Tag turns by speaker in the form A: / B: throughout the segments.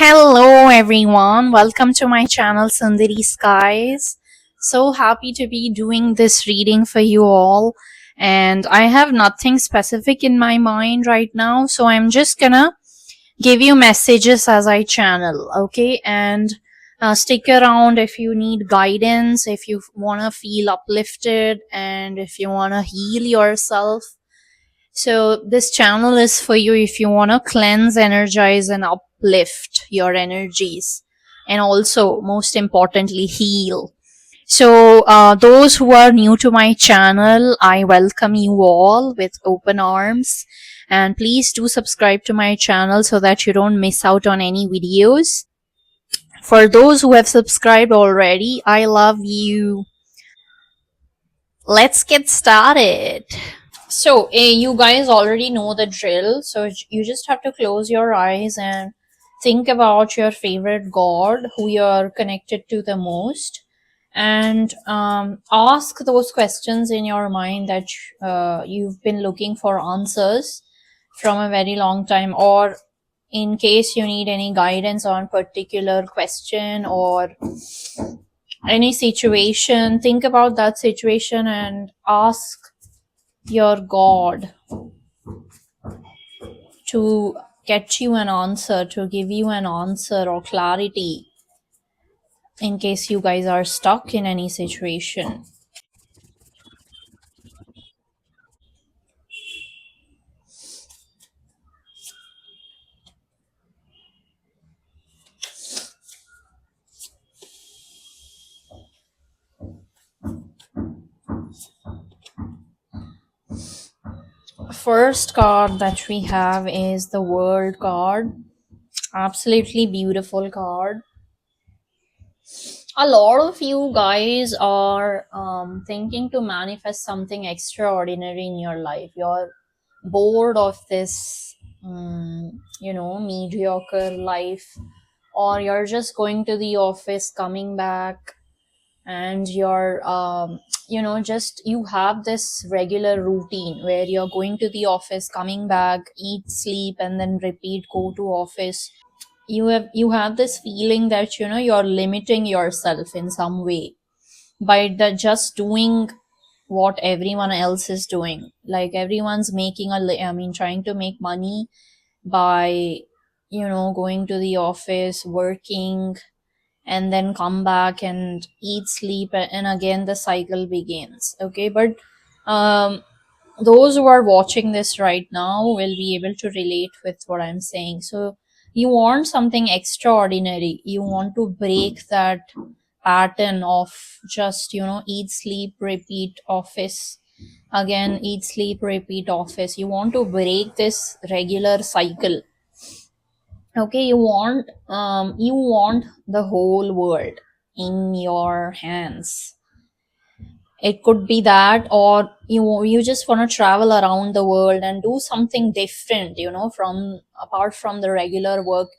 A: Hello everyone, welcome to my channel Sundari Skies. So happy to be doing this reading for you all, and I have nothing specific in my mind right now, so I'm just gonna give you messages as I channel, okay? And stick around if you need guidance, if you wanna feel uplifted, and if you wanna heal yourself. So this channel is for you if you want to cleanse, energize, and uplift your energies, and also most importantly heal. So those who are new to my channel, I welcome you all with open arms, and please do subscribe to my channel so that you don't miss out on any videos. For those who have subscribed already, I love you. Let's get started. So, you guys already know the drill. So, you just have to close your eyes and think about your favorite god who you're connected to the most, and ask those questions in your mind that you've been looking for answers from a very long time, or in case you need any guidance on particular question or any situation, think about that situation and ask your god to get you an answer, to give you an answer or clarity in case you guys are stuck in any situation. First card that we have is the World card. Absolutely beautiful card. A lot of you guys are thinking to manifest something extraordinary in your life. You're bored of this mediocre life, or you're just going to the office, coming back, and you're just you have this regular routine where you're going to the office, coming back, eat, sleep, and then repeat, go to office. You have this feeling that you're limiting yourself in some way by the just doing what everyone else is doing. Like everyone's making trying to make money by going to the office, working, and then come back and eat, sleep, and again the cycle begins. Okay, but um those who are watching this right now will be able to relate with what I'm saying. So you want something extraordinary, you want to break that pattern of just eat, sleep, repeat, office, again eat, sleep, repeat, office. You want to break this regular cycle. Okay, you want the whole world in your hands. It could be that, or you just want to travel around the world and do something different, from apart from the regular work.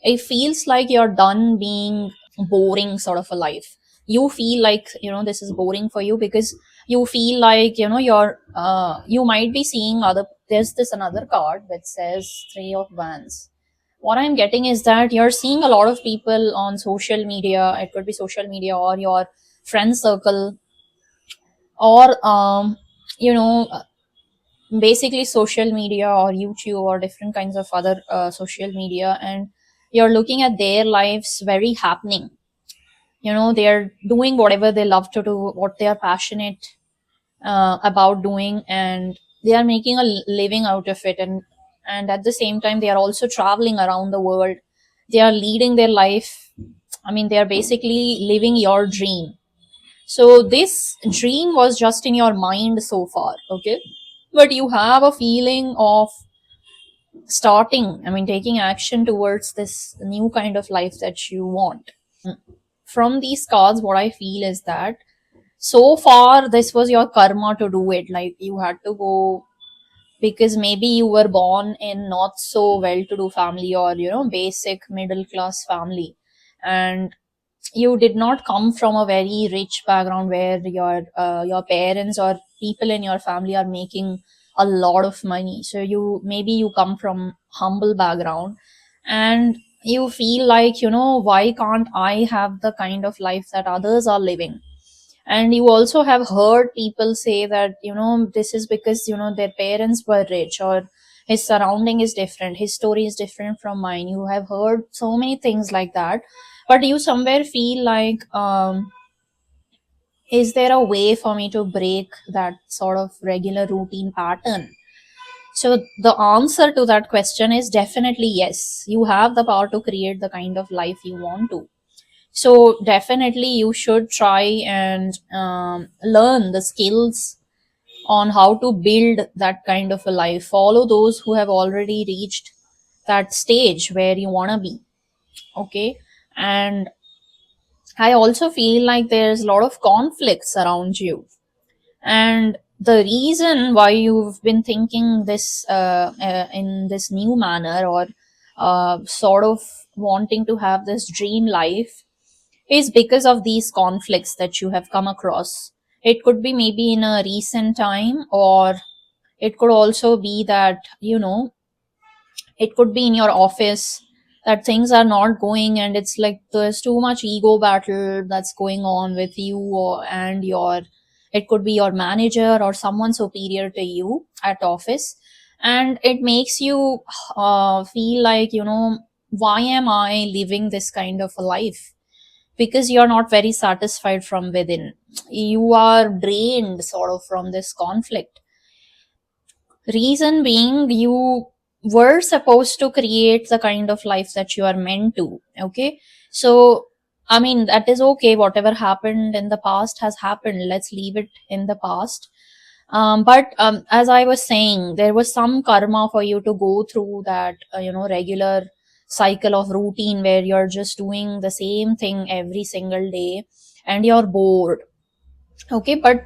A: It feels like you're done being boring sort of a life. You feel like this is boring for you because you feel like you might be seeing other. There's this another card which says Three of Wands. What I'm getting is that you're seeing a lot of people on social media. It could be social media or your friend circle, or basically social media or YouTube or different kinds of other social media, and you're looking at their lives very happening. They're doing whatever they love to do, what they are passionate about doing, and they are making a living out of it. And at the same time they are also traveling around the world. They are leading their life. They are basically living your dream. So this dream was just in your mind so far, okay? But you have a feeling of taking action towards this new kind of life that you want. From these cards, what I feel is that so far this was your karma to do it. Like you had to go because maybe you were born in not so well to do family, or basic middle class family, and you did not come from a very rich background where your parents or people in your family are making a lot of money. So you come from humble background, and you feel like, why can't I have the kind of life that others are living? And you also have heard people say that, this is because, their parents were rich, or his surrounding is different, his story is different from mine. You have heard so many things like that, but you somewhere feel like, is there a way for me to break that sort of regular routine pattern? So the answer to that question is definitely yes. You have the power to create the kind of life you want to. So definitely you should try and learn the skills on how to build that kind of a life. Follow those who have already reached that stage where you want to be. Okay. And I also feel like there's a lot of conflicts around you, and the reason why you've been thinking this in this new manner, or sort of wanting to have this dream life, is because of these conflicts that you have come across. It could be maybe in a recent time, or it could also be that, it could be in your office, that things are not going, and it's like there's too much ego battle that's going on with you, and your, it could be your manager or someone superior to you at office. And it makes you feel like, why am I living this kind of a life? Because you're not very satisfied from within. You are drained sort of from this conflict. Reason being, you were supposed to create the kind of life that you are meant to. Okay. So, I mean, that is okay. Whatever happened in the past has happened. Let's leave it in the past. But as I was saying, there was some karma for you to go through that, regular cycle of routine where you're just doing the same thing every single day and you're bored. Okay, but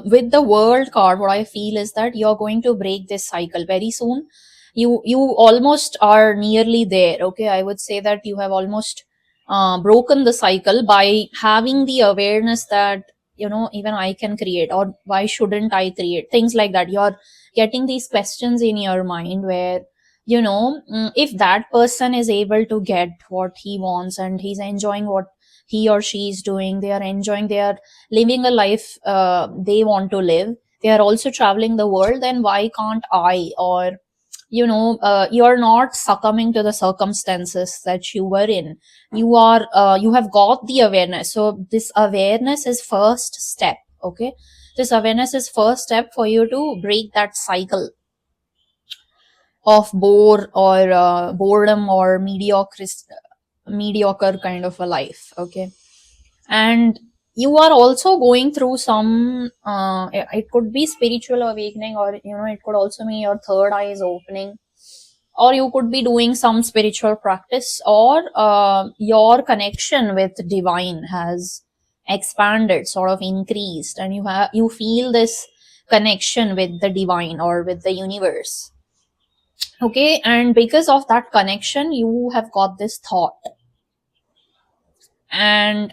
A: with the world card, what I feel is that you're going to break this cycle very soon. You almost are nearly there. Okay, I would say that you have almost broken the cycle by having the awareness that, even I can create, or why shouldn't I create, things like that. You're getting these questions in your mind where, if that person is able to get what he wants and he's enjoying what he or she is doing, they are enjoying, they are living a life they want to live, they are also traveling the world, then why can't I? Or, you're not succumbing to the circumstances that you were in. You have got the awareness. So this awareness is first step. Okay, this awareness is first step for you to break that cycle of boredom or mediocre kind of a life. Okay. And you are also going through some it could be spiritual awakening, or, it could also mean your third eye is opening, or you could be doing some spiritual practice, or your connection with divine has expanded, sort of increased, and you feel this connection with the divine or with the universe. Okay, and because of that connection you have got this thought, and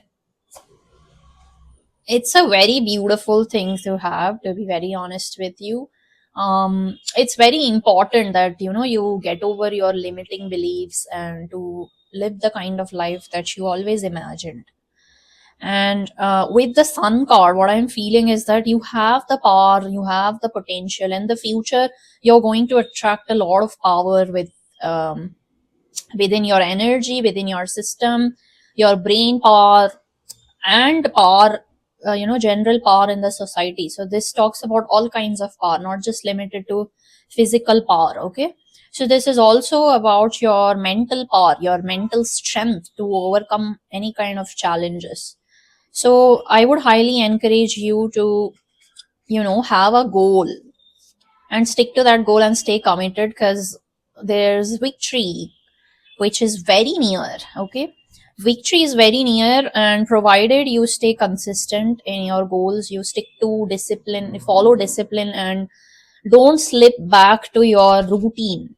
A: it's a very beautiful thing to have, to be very honest with you. It's very important that, you get over your limiting beliefs and to live the kind of life that you always imagined. And with the sun card, what I'm feeling is that you have the power, you have the potential. In the future you're going to attract a lot of power um, within your energy, within your system, your brain power, and power, general power in the society. So this talks about all kinds of power, not just limited to physical power. Okay, so this is also about your mental power, your mental strength to overcome any kind of challenges. So I would highly encourage you to, have a goal and stick to that goal and stay committed, because there's victory which is very near. Okay, victory is very near, and provided you stay consistent in your goals, you stick to discipline, follow discipline, and don't slip back to your routine,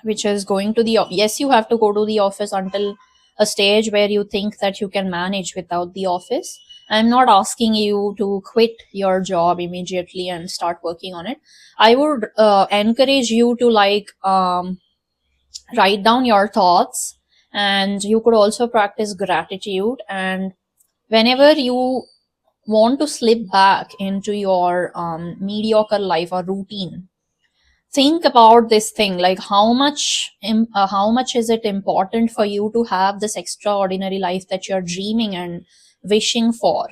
A: which is going to the yes, you have to go to the office until a stage where you think that you can manage without the office. I'm not asking you to quit your job immediately and start working on it. I would encourage you to, like, write down your thoughts And you could also practice gratitude. And whenever you want to slip back into your mediocre life or routine, think about this thing, like how much is it important for you to have this extraordinary life that you're dreaming and wishing for.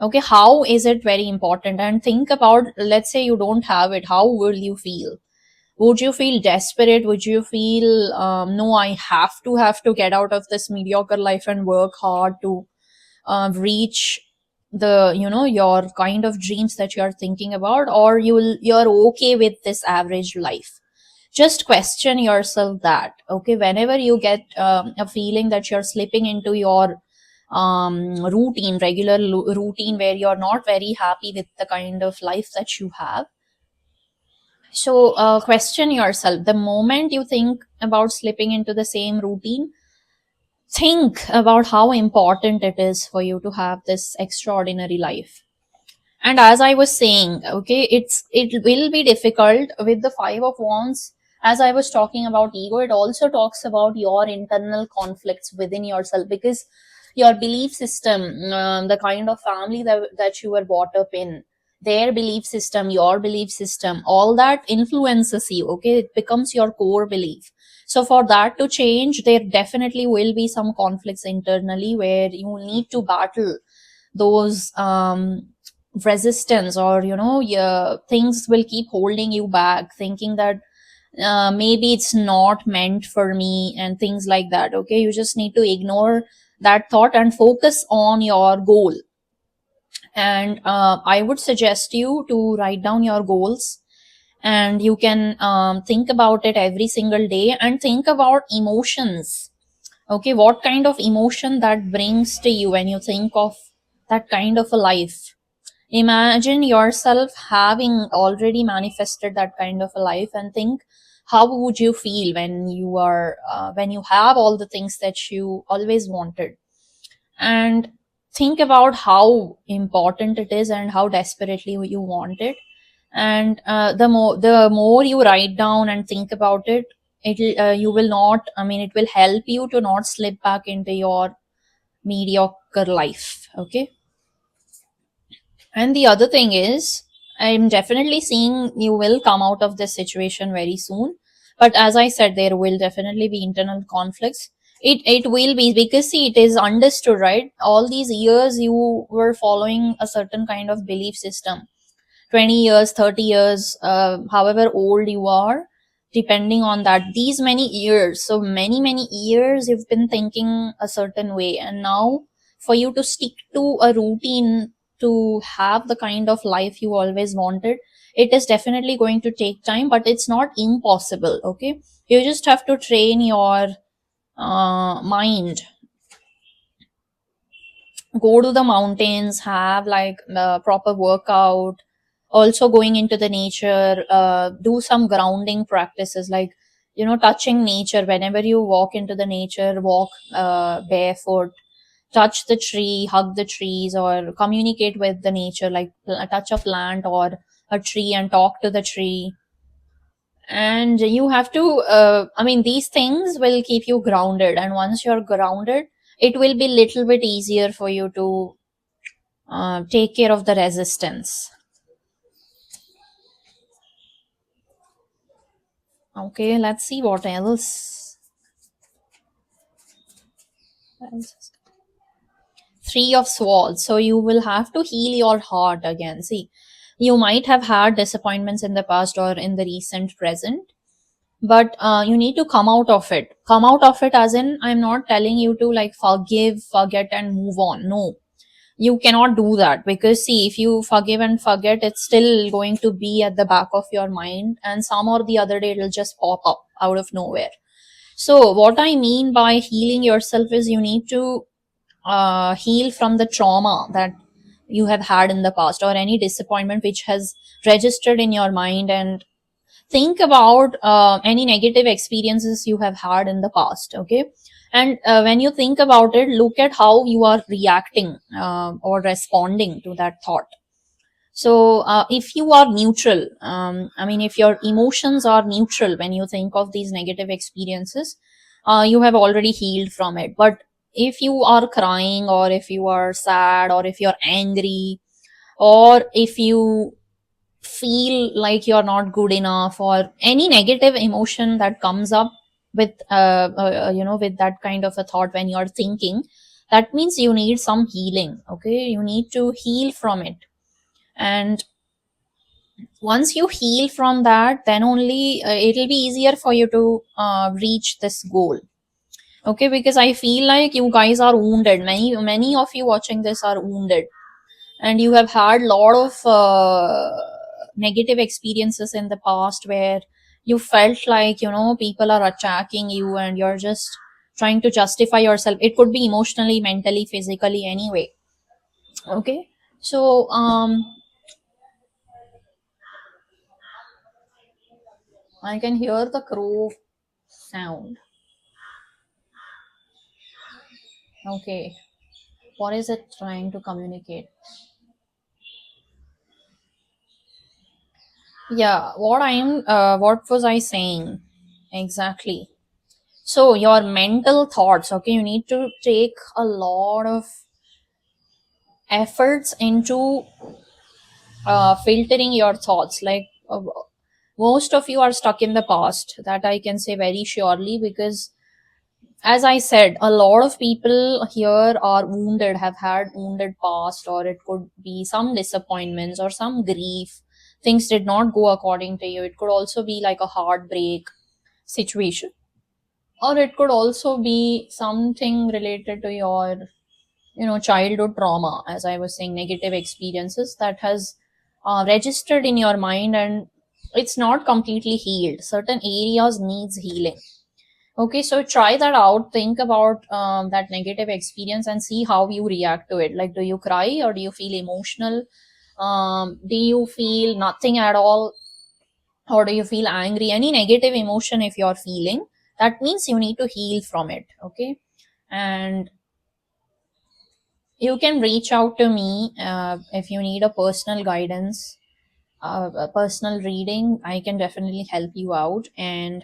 A: Okay, how is it very important? And think about, let's say you don't have it, how will you feel? Would you feel desperate? Would you feel, no, I have to get out of this mediocre life and work hard to reach the, your kind of dreams that you're thinking about? Or you're okay with this average life? Just question yourself that. Okay, whenever you get a feeling that you're slipping into your routine where you're not very happy with the kind of life that you have, so question yourself. The moment you think about slipping into the same routine, think about how important it is for you to have this extraordinary life. And as I was saying, okay, it will be difficult with the Five of Wands. As I was talking about ego, it also talks about your internal conflicts within yourself, because your belief system, the kind of family that you were brought up in, their belief system, your belief system, all that influences you. Okay, it becomes your core belief. So for that to change, there definitely will be some conflicts internally where you need to battle those resistance, or yeah, things will keep holding you back, thinking that maybe it's not meant for me and things like that. Okay, you just need to ignore that thought and focus on your goal. And I would suggest you to write down your goals, and you can think about it every single day, and think about emotions. Okay, what kind of emotion that brings to you when you think of that kind of a life? Imagine yourself having already manifested that kind of a life, and think how would you feel when you are when you have all the things that you always wanted. And think about how important it is and how desperately you want it. And the more you write down and think about it, you will not, I mean, it will help you to not slip back into your mediocre life. Okay. And the other thing is, I'm definitely seeing you will come out of this situation very soon. But as I said, there will definitely be internal conflicts. It will be, because see, it is understood, right? All these years you were following a certain kind of belief system. 20 years, 30 years, however old you are, depending on that, these many years, so many years you've been thinking a certain way. And now for you to stick to a routine, to have the kind of life you always wanted, it is definitely going to take time, but it's not impossible. Okay, you just have to train your mind. Go to the mountains, have like the proper workout, also going into the nature, do some grounding practices, like touching nature. Whenever you walk into the nature, walk barefoot, touch the tree, hug the trees, or communicate with the nature, like touch a plant or a tree and talk to the tree. And you have to I mean, these things will keep you grounded, and once you're grounded, it will be little bit easier for you to take care of the resistance. Okay, let's see what else. Three of Swords. So you will have to heal your heart again. See, you might have had disappointments in the past or in the recent present, but you need to come out of it. Come out of it, as in, I'm not telling you to like forgive, forget, and move on. No, you cannot do that, because see, if you forgive and forget, it's still going to be at the back of your mind, and some or the other day it'll just pop up out of nowhere. So what I mean by healing yourself is, you need to heal from the trauma that you have had in the past, or any disappointment which has registered in your mind. And think about any negative experiences you have had in the past. Okay, and when you think about it, look at how you are reacting or responding to that thought. So if you are neutral, I mean, if your emotions are neutral when you think of these negative experiences, you have already healed from it. But if you are crying, or if you are sad, or if you're angry, or if you feel like you're not good enough, or any negative emotion that comes up with with that kind of a thought when you're thinking, that means you need some healing. Okay, you need to heal from it. And once you heal from that, then only it'll be easier for you to reach this goal. Okay, because I feel like you guys are wounded. Many of you watching this are wounded, and you have had a lot of negative experiences in the past where you felt like, people are attacking you, and you're just trying to justify yourself. It could be emotionally, mentally, physically, anyway. Okay, so I can hear the crow sound. Okay, what is it trying to communicate? Yeah, what was I saying exactly? So your mental thoughts, okay, you need to take a lot of efforts into filtering your thoughts. Like most of you are stuck in the past, that I can say very surely, because as I said, a lot of people here are wounded, have had wounded past, or it could be some disappointments or some grief. Things did not go according to you. It could also be like a heartbreak situation, or it could also be something related to your childhood trauma, as I was saying, negative experiences that has registered in your mind, and it's not completely healed. Certain areas needs healing. Okay, so try that out. Think about that negative experience and see how you react to it. Like, do you cry, or do you feel emotional? Do you feel nothing at all, or do you feel angry? Any negative emotion if you're feeling, that means you need to heal from it. Okay, and you can reach out to me if you need a personal guidance, a personal reading. I can definitely help you out. And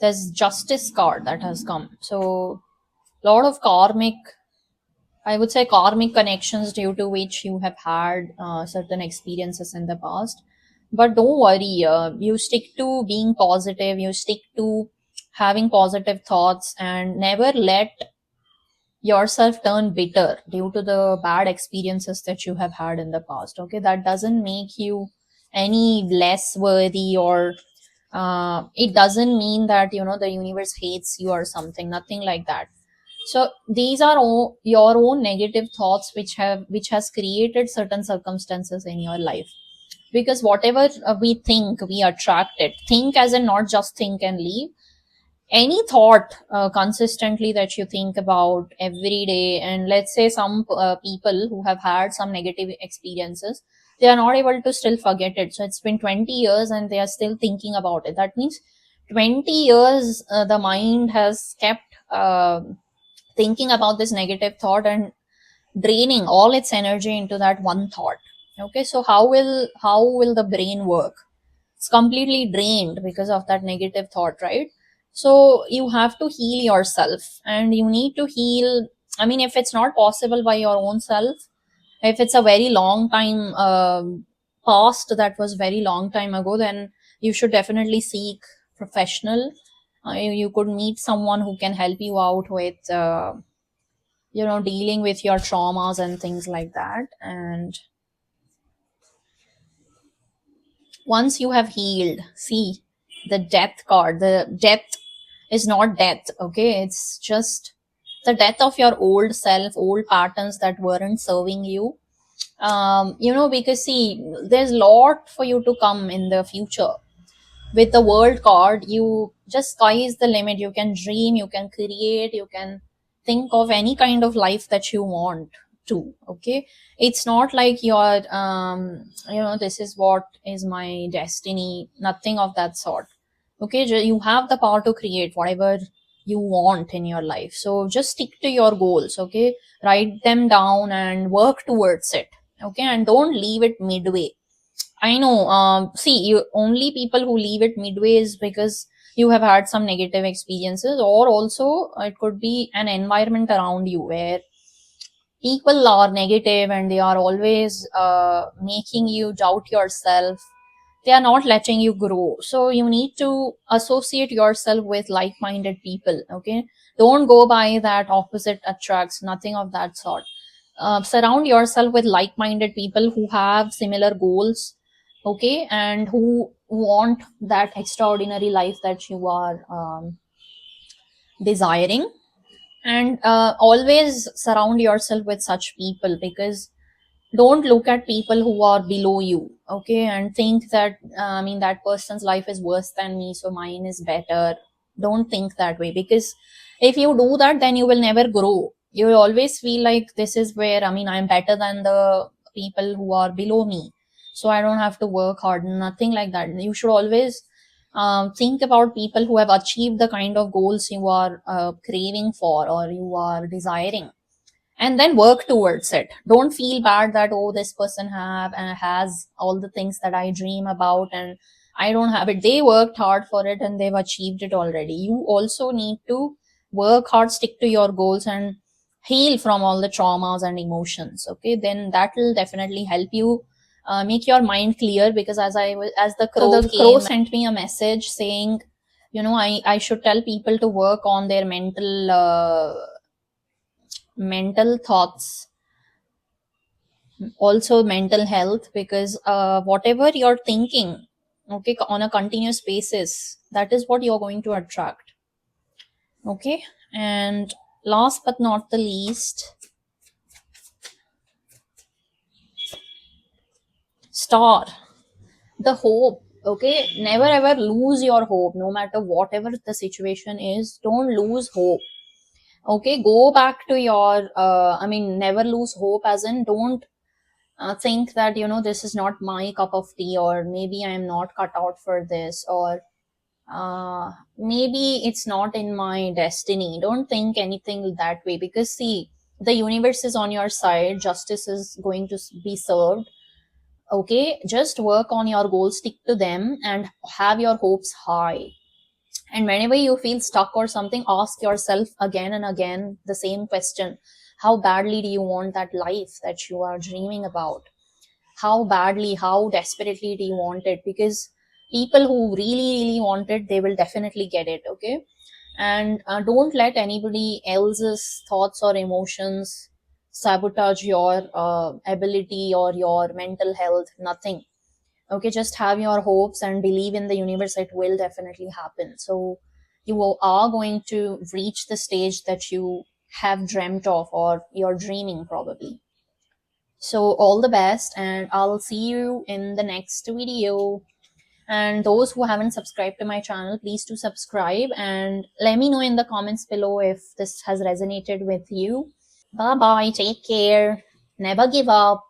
A: there's justice card that has come. So lot of karmic, I would say, karmic connections due to which you have had certain experiences in the past. But don't worry, you stick to being positive, you stick to having positive thoughts, and never let yourself turn bitter due to the bad experiences that you have had in the past. Okay, that doesn't make you any less worthy, or it doesn't mean that the universe hates you or something, nothing like that. So these are your own negative thoughts which has created certain circumstances in your life. Because whatever we think, we attract it. Think as in not just think and leave. Any thought consistently that you think about every day, and let's say some people who have had some negative experiences, they are not able to still forget it. So it's been 20 years and they are still thinking about it. That means 20 years the mind has kept thinking about this negative thought and draining all its energy into that one thought. Okay, so how will the brain work? It's completely drained because of that negative thought, right? So you have to heal yourself, and you need to heal. I mean, if it's not possible by your own self, if it's a very long time past, that was very long time ago, then you should definitely seek professional. You could meet someone who can help you out with dealing with your traumas and things like that. And once you have healed, see, the death card, the death is not death. Okay, it's just the death of your old self, old patterns that weren't serving you. Because see, there's a lot for you to come in the future. With the world card, you just, sky is the limit. You can dream, you can create, you can think of any kind of life that you want to. Okay, it's not like you're this is what is my destiny, nothing of that sort. Okay, you have the power to create whatever you want in your life. So just stick to your goals. Okay, write them down and work towards it. Okay, and don't leave it midway. I know. See, you only people who leave it midway is because you have had some negative experiences, or also it could be an environment around you where people are negative and they are always making you doubt yourself. They are not letting you grow, so you need to associate yourself with like-minded people. Okay, don't go by that opposite attracts, nothing of that sort. Surround yourself with like-minded people who have similar goals, okay, and who want that extraordinary life that you are desiring. And always surround yourself with such people, because don't look at people who are below you, okay, and think that I mean, that person's life is worse than me, so mine is better. Don't think that way, because if you do that, then you will never grow. You will always feel like this is where, I mean, I'm better than the people who are below me, so I don't have to work hard. Nothing like that. You should always think about people who have achieved the kind of goals you are craving for or you are desiring, and then work towards it. Don't feel bad that, oh, this person have and has all the things that I dream about and I don't have it. They worked hard for it and they've achieved it already. You also need to work hard, stick to your goals, and heal from all the traumas and emotions. Okay, then that will definitely help you make your mind clear. Because as the crow, sent me a message saying, I should tell people to work on their mental thoughts, also mental health, because whatever you're thinking, okay, on a continuous basis, that is what you're going to attract. Okay, and last but not the least, star, the hope. Okay, never ever lose your hope. No matter whatever the situation is, don't lose hope. Okay, go back to your I mean, never lose hope, as in don't think that, this is not my cup of tea, or maybe I am not cut out for this, or maybe it's not in my destiny. Don't think anything that way, because see, the universe is on your side, justice is going to be served. Okay, just work on your goals, stick to them, and have your hopes high. And whenever you feel stuck or something, ask yourself again and again the same question: how badly do you want that life that you are dreaming about? How badly, how desperately do you want it? Because people who really really want it, they will definitely get it. Okay, and don't let anybody else's thoughts or emotions sabotage your ability or your mental health. Nothing. Okay, just have your hopes and believe in the universe. It will definitely happen. So you are going to reach the stage that you have dreamt of, or you're dreaming probably. So all the best, and I'll see you in the next video. And those who haven't subscribed to my channel, please do subscribe and let me know in the comments below if this has resonated with you. Bye bye, take care, never give up.